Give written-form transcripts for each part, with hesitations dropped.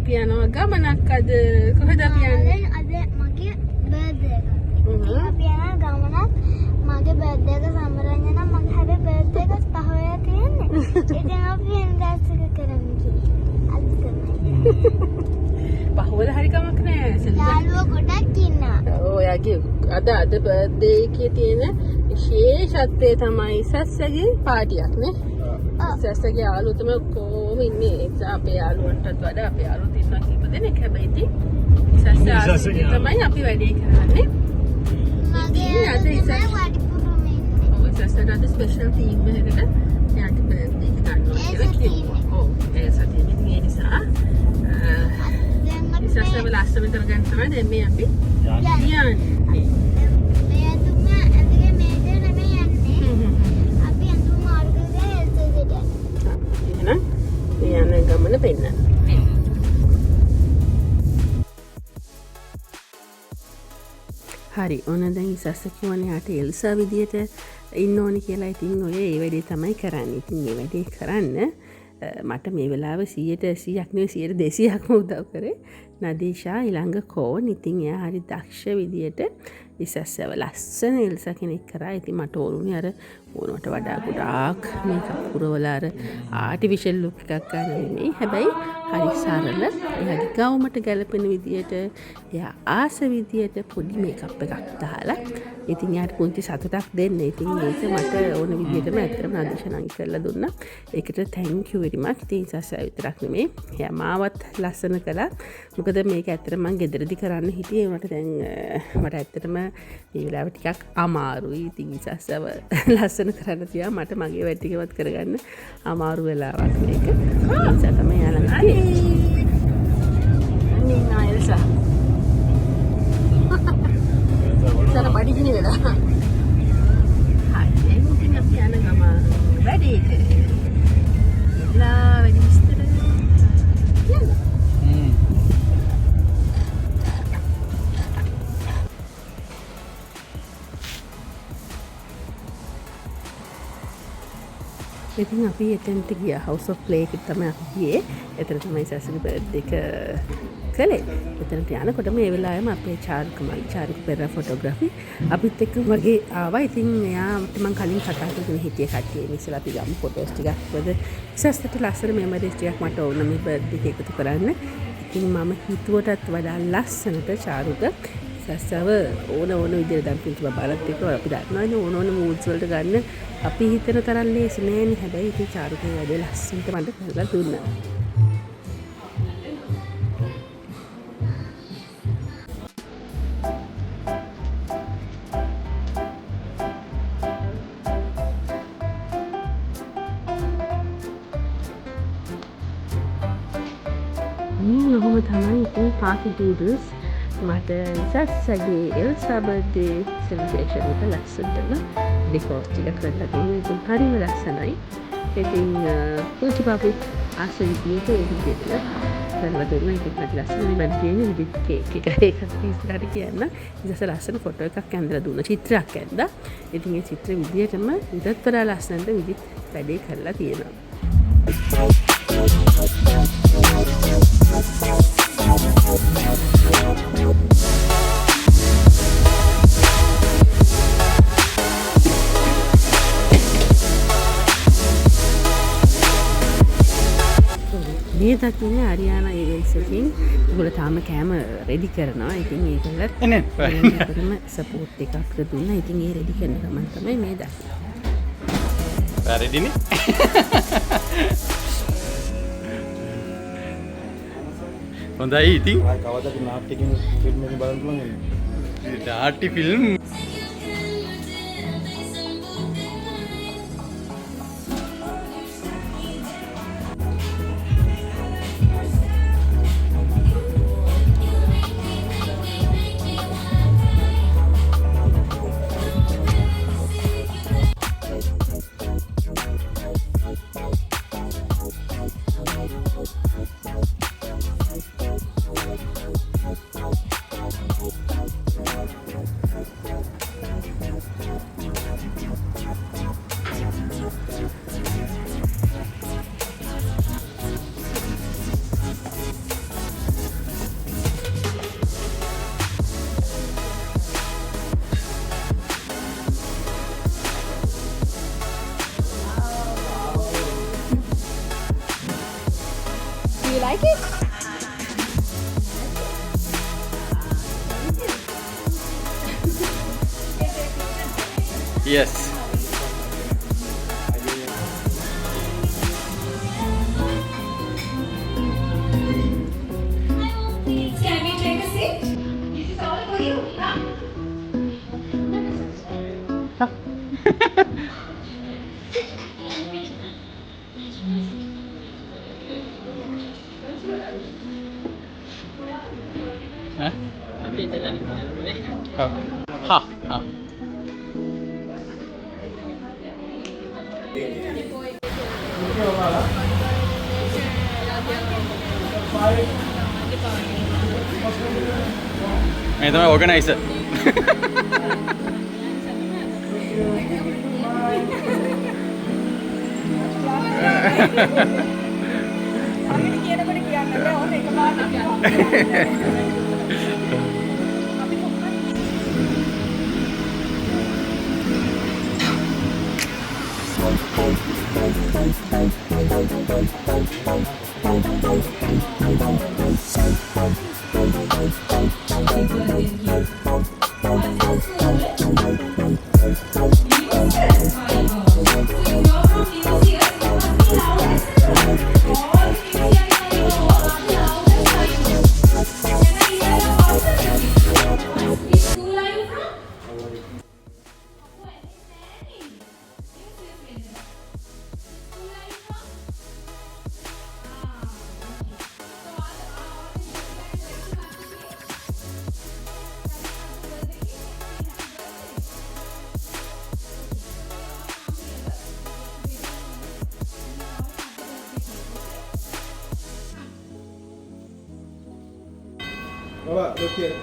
අපි යනවා ගමනක් අද. කොහෙද අපි යන්නේ? අද මගේ බර්ත්ඩේ එක. අපි යනවා ගමනක්. මගේ බර්ත්ඩේ එක සම්බරන්න නම් මගේ හැබැයි බර්ත්ඩේ එක 5 වෙලා තියෙන්නේ. ඉතින් අපි එන්ඩාස් එක කරමු කියලා. අද තමයි. පහවල හරි කමක් නෑ. යාළුවෝ ගොඩක් ඉන්නවා. ඔයාගේ අද බර්ත්ඩේ එකේ තියෙන විශේෂත්වය තමයි සස්සගේ පාටියක් නේ. සස්සගේ යාළුවෝ තමයි කොහොම ඉන්නේ. ඒ නිසා අපේ යාළුවන්ටත් වඩා අපේ යාළුවෝ ඉන්නවා කීප දෙනෙක්. හැබැයි ඉතින් සස්ස යාළුවෝ තමයි අපි වැඩේ කරන්නේ. මගේ අද ඉස්සර වඩිපුරම ඉන්නේ. ඔව් සස්සට අද ස්පෙෂල් තීම් එකකට යාට බර්ත්ඩේ එක ගන්නවා කියලා කිව්වා. ඔව් ඒ සතියේ ඉතින් ඒ නිසා සස්සව ලස්සන කරගන්න තමයි දැන් මේ අපි යන්නේ. මෙයාතුමා ඇතුලේ මේක නෙමෙයි යන්නේ. අපි අඳුම මාර්ගයේ එල්සෙට යනවා. එහෙනම් මේ යන ගමන පෙන්නන්න. හරි ඕන දැන් ඉස්සස්ස කිව්වනේ යාට එල්සා විදියට ඉන්න ඕනි කියලා. ඉතින් ඔය ඒ වැඩේ තමයි කරන්නේ. ඉතින් මේ වැඩේ කරන්න මට මේ වෙලාව 100%ක් නෙවෙයි 200%ක්ම උදව් කරේ නදීෂා ඊළඟ කෝන්. ඉතින් එයා හරි දක්ෂ විදියට ඉස්සස්සව ලස්සන එල්සා කෙනෙක් කරා. ඉතින් මට ඕනුනේ අර ඕනකට වඩා ගොඩාක් මේකප් පුරවලා අර ආටිෆිෂල් ලුක් එකක් ගන්න නෙමෙයි. හැබැයි හරි සරල එයාගේ ගවුමට ගැලපෙන විදියට එයා ආස විදියට පොඩි මේකප් එකක් දාලා ඉතින් යාට පුංචි සතුටක් දෙන්න. ඉතින් මේක මට ඕන විදියටම ඇත්තටම නදීෂා නංගි කරලා දුන්නා. ඒකට thank you very much. ඉතින් ඉස්සස්ස විතරක් නෙමෙයි එයා මාවත් ලස්සන කළා. මොකද මේක ඇත්තටම මම ගෙදරදී කරන්න හිටියේ. මට දැන් මට ඇත්තටම මේ වෙලාව ටිකක් අමාරුයි. ඉතින් ඉස්සස්සව ලස්සන කරන්න තියා මට මගේ වැඩ ටිකවත් කරගන්න අමාරු වෙලාවක් මේක. ඒ නිසා තමයි යාළඟ තියෙන්නේ. අනේ එල්සා. එල්සා බඩගිනි වෙලා. හරි දැන් ඉතින් අපි යන ගම වැඩේට. එලා වැඩි විස්තර. ඉතින් අපි එතනට ගියා හවුස් ඔෆ් ප්ලේ එකට තමයි අපි ගියේ. එතන තමයි සසගේ බර්ත්ඩේ එක කළේ. එතනට යනකොට මේ වෙලාවෙම අපේ චාරුක පෙරේරා ෆොටෝග්‍රැෆි අපිත් එක්ක වගේ ආවා. ඉතින් එයාට මම කලින් කතා කරගෙන හිටියේ කට්ටිය ඉස්සෙල්ලා අපි ගමු ෆොටෝස් ටිකක්. මොකද සස්තට ලස්සන මෙමරිස් ටිකක් මට ඕන මේ බර්ත්ඩේ එක එකතු කරන්න. ඉතින් මම හිතුවටත් වඩා ලස්සනට චාරුක සස්සව ඕන විදිහට දැන් පිටු බබලත් එක්ක අපි දන්නවනේ ඕන මූඩ්ස් වලට ගන්න අපි හිතන තරම් ලේසි නෑනේ. හැබැයි ඉතින් චාරුකේ වැඩේ ලස්සනට මට කරලා දුන්නා. ඔහොම තමයි ඉතින් පාකි ඩූඩල්ස් මට සස්සගේ එල්සා බර්ත්ඩේ සෙලිබ්‍රේෂන් එක ලස්සනටම ඩෙකෝර් ටික කරලා දුන්නා. ඉතින් හරිම ලස්සනයි. ඉතින් පුංචි පාපු ආස විදියට ඒ විදියට කරලා දුන්නා. ඉතින් මට ලස්සනයි මම කියන්නේ විදිහට කේක් එක එකක් ඉස්සරහට කියන්න. ඉතින් ලස්සන ෆොටෝ එකක් ඇඳලා දුන්නා. චිත්‍රයක් ඇඳලා. ඉතින් ඒ චිත්‍ර විදියටම ඊටත් වඩා ලස්සනට විදිහට වැඩේ කරලා තියෙනවා. මේ දකින්නේ ආරියානා ඒවන්ස් එකකින් ඒගොල්ලෝ තාම කෑම රෙඩි කරනවා. ඉතින් ඒගොල්ලෝ එන්නම සපෝට් එකක් දුන්නා. ඉතින් ඒ රෙඩි කරන ගමන් තමයි මේ දකින්නේ. රෙඩිනේ. හොඳයි ඉතින් කවදාද නාට්‍ය ෆිල්ම් එක බලන්න පුළුවන්. නාට්‍ය film like it? Yes. Can we take a seat? This is all for you. Hah? Ha. Ha. මේ තමයි ඕගනයිසර්. Bapak, look here.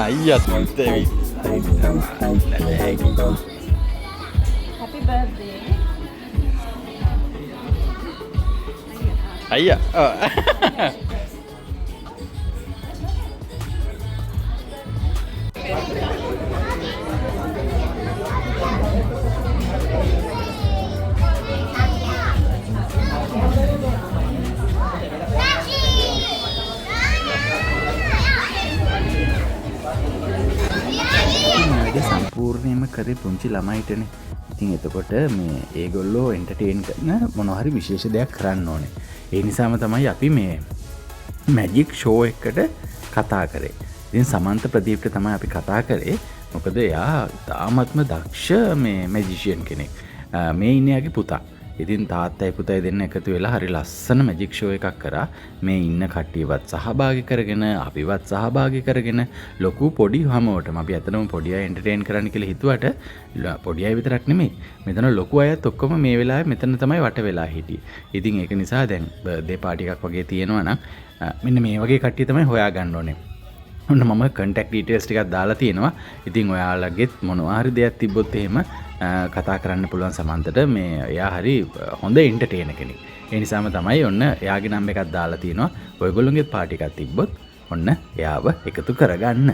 අයියත් ඇවිත් Happy birthday. අයියා සම්පූර්ණයෙන්ම කරේ පුංචි ළමයිටනේ. ඉතින් එතකොට මේ ඒගොල්ලෝ එන්ටර්ටේන් කරන මොනවා හරි විශේෂ දෙයක් කරන්න ඕනේ. ඒ නිසාම තමයි අපි මේ මැජික් ෂෝ එකකට කතා කරේ. ඉතින් සමන්ත ප්‍රදීප්ට තමයි අපි කතා කරේ. මොකද එයා තාමත්ම දක්ෂ මේ මැජිෂියන් කෙනෙක්. මේ ඉන්නේ යාගේ පුතා. ඉතින් තාත්තයි පුතයි දෙන්න එකතු වෙලා හරි ලස්සන මැජික් ෂෝ එකක් කරා. මේ ඉන්න කට්ටියවත් සහභාගී කරගෙන අපිවත් සහභාගී කරගෙන ලොකු පොඩි හැමෝටම අපි අතනම පොඩි අය එන්ටර්ටේන් කරන්න කියලා හිතුවට පොඩි අය විතරක් නෙමෙයි. මෙතන ලොකු අයත් ඔක්කොම මේ වෙලාවේ මෙතන තමයි වට වෙලා හිටියේ. ඉතින් ඒක නිසා දැන් බර්ත්ඩේ පාටි එකක් වගේ තියෙනවා නම් මෙන්න මේ වගේ කට්ටිය තමයි හොයාගන්න ඕනේ. ඔන්න මම කන්ටැක්ට් ඩීටේල්ස් ටිකක් දාලා තියෙනවා. ඉතින් ඔයාලගෙත් මොනවා හරි දෙයක් තිබ්බොත් එහෙම කතා කරන්න පුළුවන් සමන්තට. මේ එයා හරි හොඳ එන්ටර්ටේනර් කෙනෙක්. ඒ නිසාම තමයි ඔන්න එයාගේ නම්බර් එකක් දාලා තියෙනවා. ඔයගොල්ලෝගේ පාටි එකක් තිබ්බොත් ඔන්න එයාව එකතු කරගන්න.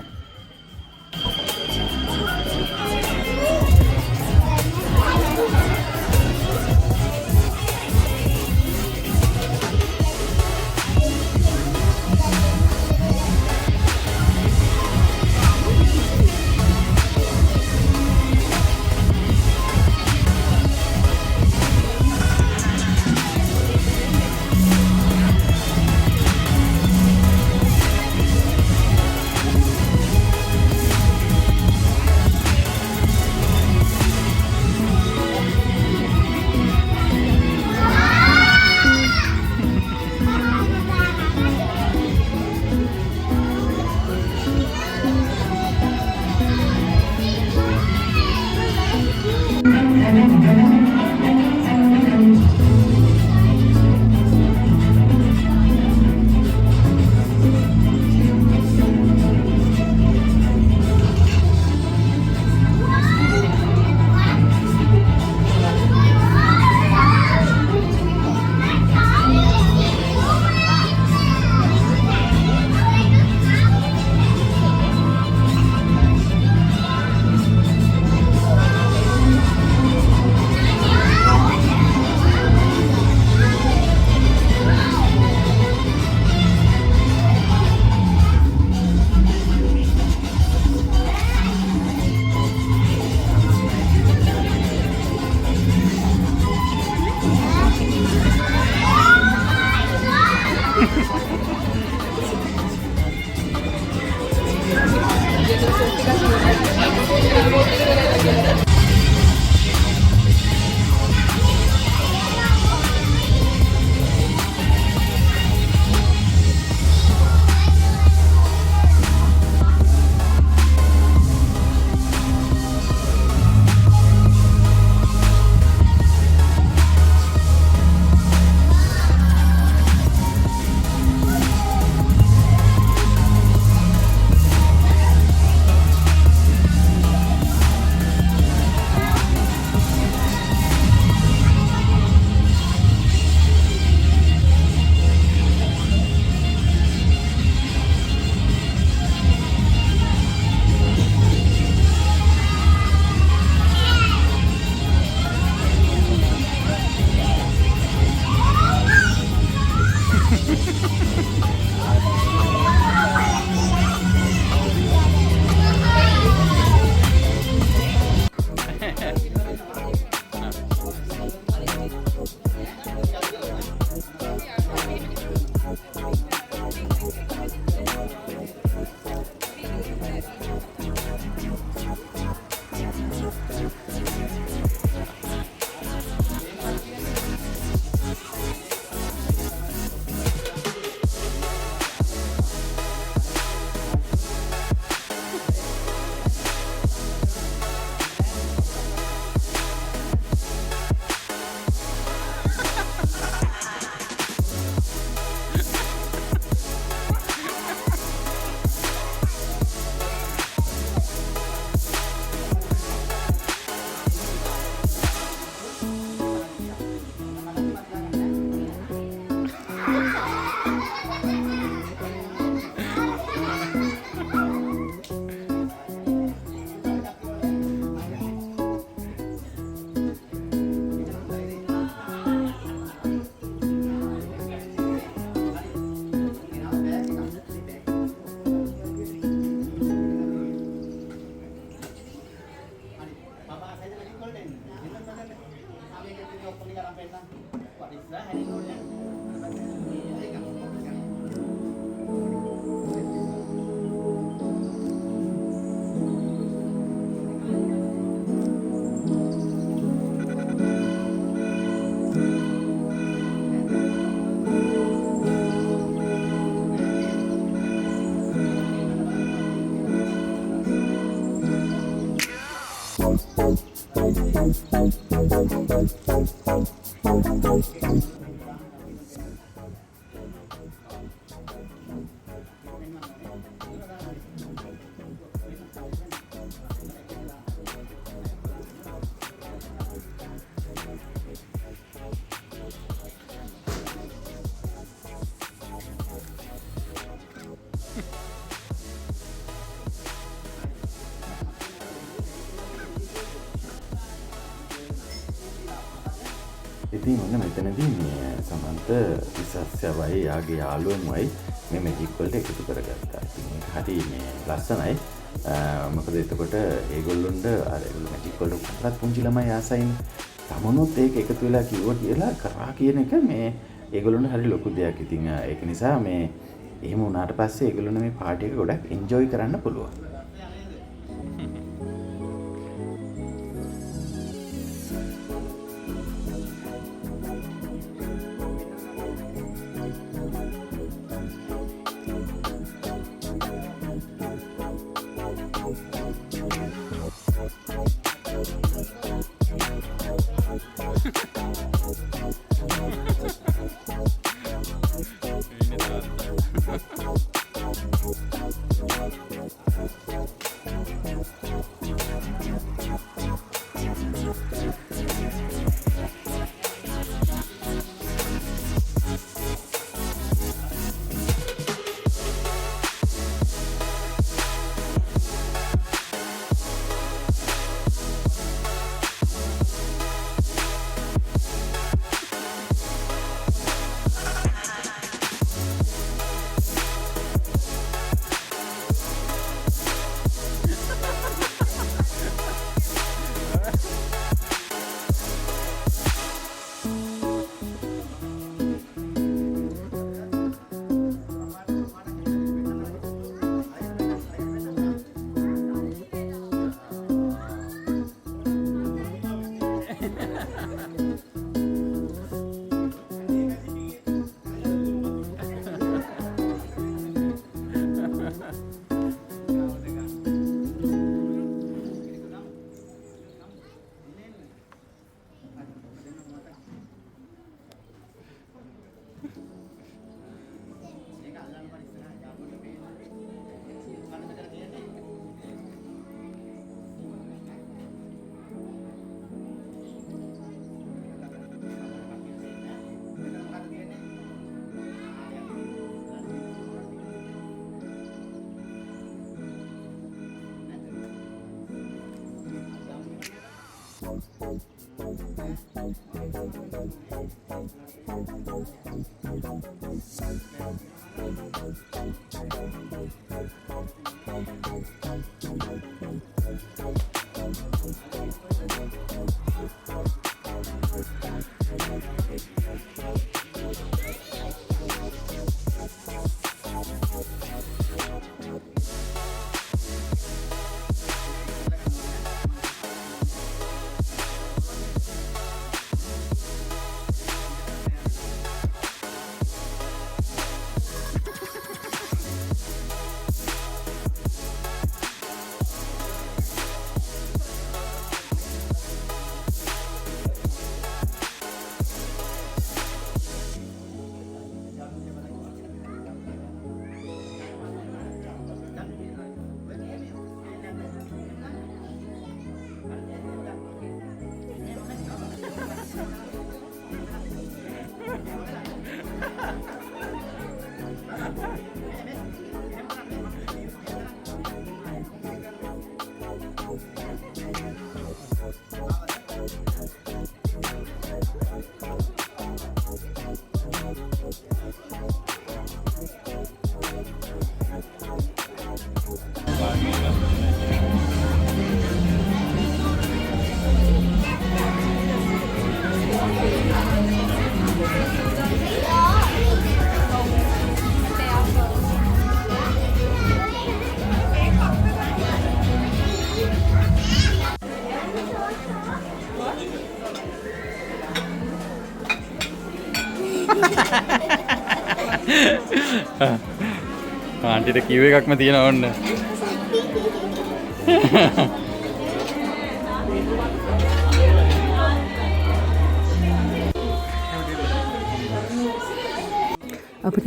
ඉතින් ඔන්න මෙතනදී මේ සමන්ත විසස්යවයි යාගේ යාළුවන්වයි මේ මැජික් වලට එකතු කරගත්තා. ඉතින් මේක හරි මේ ලස්සනයි. මොකද එතකොට ඒගොල්ලොන්ට අර මැජික් වලට කරත් පුංචි ළමයි ආසයිනේ. තමනුත් ඒක එකතු වෙලා කිව්වා කියලා කරා කියන එක මේ ඒගොල්ලොන්ට හරි ලොකු දෙයක්. ඉතින් ඒක නිසා මේ එහෙම වුණාට පස්සේ ඒගොල්ලොන්ට මේ පාටි එක ගොඩක් එන්ජොයි කරන්න පුළුවන්. ආන්ටිට කිව් එකක්ම තියෙනවා ඔන්න.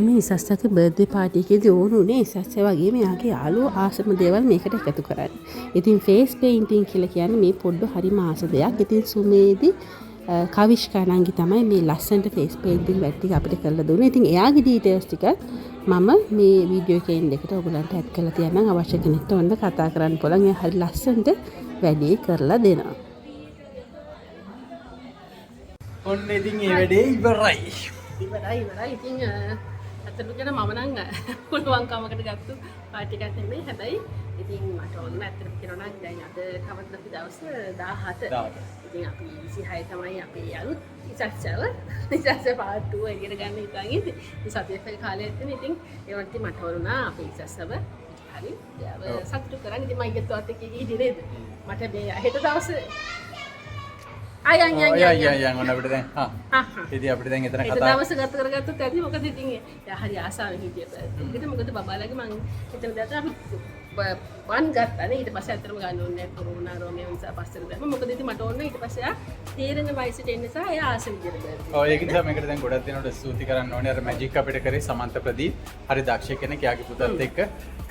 ඇත්තටම ඉසස්සක බර්ත්ඩේ පාටි එකේදී ඕන උනේ ඉසස්ස වගේම එයාගේ යාළුවෝ ආසම දේවල් මේකට එකතු කරන්න. ඉතින් ෆේස් පේන්ටින් කියලා කියන්නේ මේ පොඩ්ඩ හරිම ආස දෙයක්. ඉතින් සුමේදී කවිෂ්කා නංගි තමයි මේ ලස්සනට ෆේස් පේන්ටින් වැඩ ටික අපිට කරලා දුන්නේ. ඉතින් එයාගේ ඩීටේල්ස් ටික මම මේ වීඩියෝ එකේ එන්ඩ් එකට ඔයගලන්ට ඇඩ් කරලා තියන්නම්. අවශ්‍ය කෙනෙක්ට ඔන්න කතා කරන්න පුළුවන්. එයා හරි ලස්සනට වැඩේ කරලා දෙනවා. ඔන්න ඉතින් ඒ වැඩේ ඉවරයි. ඉවරයි. ඉතින් ඇත්තටම කියන මම නම් පුළුවන්කමකට ගත්තු පාටි එකක් නෙමෙයි. හැබැයි ඉතින් මට ඕන ඇත්තටම කියනවා නම් දැන් අද කවද්ද අපි දවස් 17. ඉතින් අපි 26 තමයි අපේ අලුත් ඉසස්සව. ඉසස්ස පාර්ට් 2 එකට ගන්න හිතන් ඉන්නේ. ඉතින් සතියේ කාලේ ඇත්තනේ. ඉතින් ඒ වගේ මට වරුණා අපේ ඉසස්සව හරි සතුටු කරන්. ඉතින් මම ඊයේත් එක්ක ගිහින් නේද? මට මේ හෙට දවසේ අයන් ඔන්න අපිට දැන් ඉතින් අපිට දැන් එතන කතා දවස ගත කරගත්තොත් ඇති. මොකද ඉතින් එයා හරි ආසාවෙන් හිටියේ. මොකද බබාලගේ මං හිතන දැන් අපි වන් ගත්තානේ. ඊට පස්සේ අතරම ගන්න ඕනේ නැහැ කොරෝනා රෝමේ නිසා පස්සට දැම්ම. මොකද ඉතින් මට ඕනේ ඊට පස්සේ ආ තීරණ වයසට එන්න නිසා එයා ආස විදියට ගත්තා. ඔව් ඒක නිසා මේකට දැන් ගොඩක් දෙනකොට ස්තුති කරන්න ඕනේ. අර මැජික් අපිට කරේ සමන්ත ප්‍රදීප්. හරි දක්ෂ කෙනෙක්. එයාගේ පුතත් එක්ක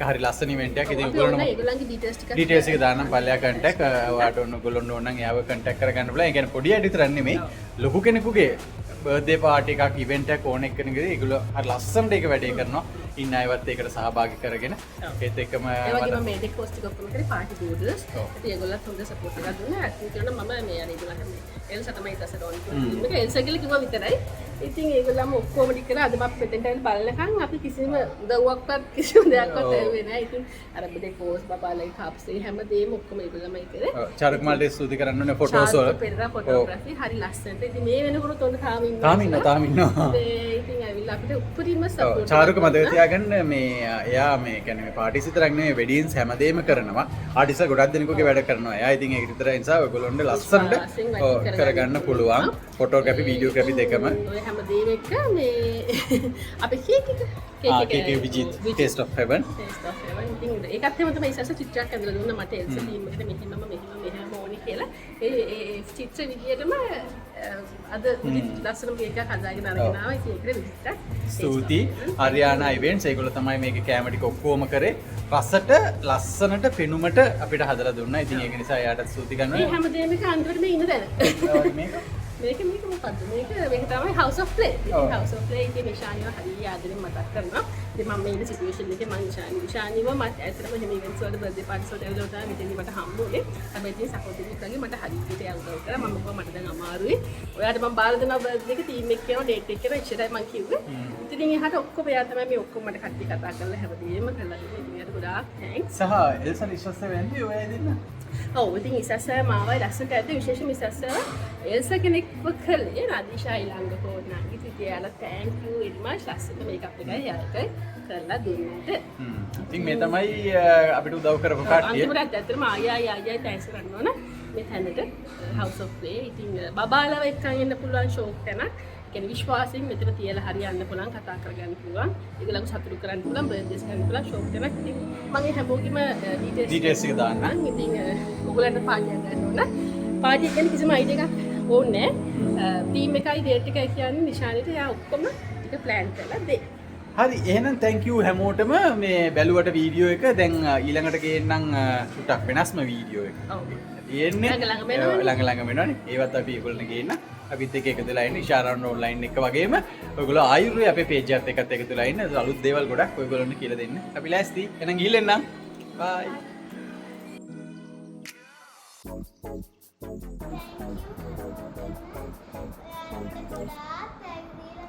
හරි ලස්සන ඉවෙන්ට් එකක්. ඉතින් ඒගොල්ලන්ගේ ඩීටේල්ස් ටික දාන්නම් පල්ලෙයා කන්ටැක්ට්. ඔයාට ඕන ඔයගොල්ලෝ ඕන නම් එයාව කන්ටැක්ට් කරගන්න පුළුවන්. ඒ කියන්නේ පොඩි අය විතරක් නෙමෙයි. ලොකු කෙනෙකුගේ බර්ත්ඩේ පාටි එකක් ඉවෙන්ට් එකක් ඕන එක්කෙනෙකුගේ ඒගොල්ලෝ හරි ලස්සනට ඒක වැඩේ කරනවා. ඉන්න අයවත් ඒකට සහභාගී කරගෙන ඒත් එක්කම ඒ වගේම මේ ඩෙක් පෝස්ට් එක ඔක්කොම කරේ පාටි බෝඩර්ස්. ඉතින් ඒගොල්ලන්ත් හොඳ සපෝට් එකක් දුන්නා. ඇත්තටම කියනවා මම මේ අර ඒගොල්ලන්ට මේ එල්සා තමයි ඊටසට ඕන කිව්වා. මේක එල්සා කියලා කිව්වා විතරයි. ඉතින් ඒගොල්ලන්ම ඔක්කොම ටික කරා. අද මම මෙතෙන්ට ඇවිල්ලා බලනකම් අපි කිසිම උදව්වක්වත් කිසිම දෙයක්වත් ඇහුවේ නැහැ. ඉතින් අර ඩෙක් පෝස්ට් බබාලගේ කාප්සේ හැමදේම ඔක්කොම ඒගොල්ලන්මයි කරේ. ඔව් චාරුකුමාරට ස්තුති කරන්න ඕනේ ෆොටෝස් වල. පෙරලා ෆොටෝග්‍රැෆි හරි ලස්සනට. ඉතින් මේ වෙනකොට ඔන්න තාම ඉන්නවා. ඉතින් ඇවිල්ලා අපිට උපරිම සපෝට් චාරුක මතක තියාගන්න මේ එයා මේ කියන්නේ මේ පාටිස් විතරක් නෙමෙයි වෙඩින්ස් හැමදේම කරනවා. ආටිස්ලා ගොඩක් දෙනෙකුගේ වැඩ කරනවා. එයා ඉතින් ඒක විතර නිසා ඔයගොල්ලොන්ට ලස්සනට කරගන්න පුළුවන්. ෆොටෝග්‍රැෆි වීඩියෝග්‍රැෆි දෙකම. ඔය හැමදේම එක මේ අපි කේක් එක විජිත් ටේස්ට් ඔෆ් හෙවන්. ඉතින් ඒකත් එහෙම තමයි ඉස්සර චිත්‍රයක් ඇඳලා දුන්නා මට එල්සා ටීම් එකට මෙහෙම ඕනේ කියලා. ඒ චිත්‍ර විදියටම අද ලස්සන කේක් එකක් හදාගෙන අරගෙන ආවා. ඉතින් ඒකට විජිත් ස්තුතියි ආර්යානා ඉවෙන්ට්ස් ඒගොල්ලෝ තමයි මේකේ කැම ටික ඔක්කොම කරේ. රසට ලස්සනට පෙනුමට අපිට හදලා දුන්නා. ඉතින් ඒක නිසා එයාට ස්තුති කරනවා. මේ හැමදේම එක අන්තිමට මේ ඉන්න දැන. මේක මොකද්ද? මේක තමයි House of Play. House of Play එකේ නිශානිව හරිය ආදරෙන් මතක් කරනවා. ඉතින් මම මේ ඉන්න සිටුේෂන් එකේ මම නිශානිව මට ඇත්තටම එහෙම ඉවෙන්ට්ස් වල බර්ත්ඩේ පාටිස් වලට ඇවිල්ලා උනා මෙතනදී මට හම්බුනේ. හැබැයි ඉතින් සපෝට් එකක් වගේ මට හරියට යා උදව් කරා. මම කිව්වා මට දැන් අමාරුයි. ඔයාට මම බාර දෙනවා බර්ත්ඩේ එක ටීම් එක කියනවා ඩේට් එක කියලා ඉච්චරයි මම කිව්වේ. ඉතින් එහාට ඔක්කොම එයා තමයි මේ ඔක්කොම මට කට්ටිය කතා කරලා හැමදේම කරලා දුන්නේ. ඉතින් එයාට ගොඩාක් තෑන්ක්ස්. සහ එල්සා විශ්වාසය වෙන්නේ ඔය දෙන්න. ඔව් ඉතින් ඉසස්ස මාවයි ලස්සනට ඇද්ද විශේෂම ඉසස්ස එල්සා කෙනෙක්ව කළේ රාදිෂා ඊළඟ කෝඩ්නාගේ ඉතියාලා thank you very much ලස්සන මේකප් එකයි යායක කරලා දුන්නට. ඉතින් මේ තමයි අපිට උදව් කරපු කට්ටිය. අන්තිමට ඇත්තටම ආයයි thanks කරන්න ඕන මේ තැනට House of Play. ඉතින් බබාලව එක්කන් එන්න පුළුවන් ෂෝක් තැනක්. කියන්නේ විශ්වාසයෙන් මෙතන තියලා හරියන්න පුළුවන් කතා කරගන්න පුළුවන්. ඒගොල්ලන්ව සතුටු කරන්න පුළුවන් බර්ත්ඩේස් කරන්න පුළුවන් ෂෝක් තැනක්. ඉතින් මම ඒ හැමෝගෙම ඩීටේල්ස් එක දාන්නම්. ඉතින් ඔයගොල්ලන්ට පාටියක් ගන්න ඕන. පාටි එක ගැන කිසිම අයිඩියා එකක් ඕනේ නැහැ. ටීම් එකයි ඩේට් එකයි කියන්නේ නිශානිට යා ඔක්කොම ටික ප්ලෑන් කරලා දෙන්න. හරි එහෙනම් thank you හැමෝටම මේ බැලුවට වීඩියෝ එක දැන් ඊළඟට ගේන්නම් ටුටක් වෙනස්ම වීඩියෝ එක. ඔව්. තියෙන්නේ ළඟ ළඟ වෙනවනේ. ඒවත් අපි ඒගොල්ලන් ගේන්න. අපිත් එක්ක එකතු වෙලා ඉන්න ඉෂාරාන් ඔන්ලයින් එක වගේම ඔයගොල්ලෝ ආයුර්වේ අපේ පේජ් එකත් එක්කත් එකතු වෙලා ඉන්න අලුත් දේවල් ගොඩක් ඔයගොල්ලන්ට කියලා දෙන්න. අපි ලෑස්ති. එහෙනම් ගිහිල්ලෙන්නම්. බයි. Thank you.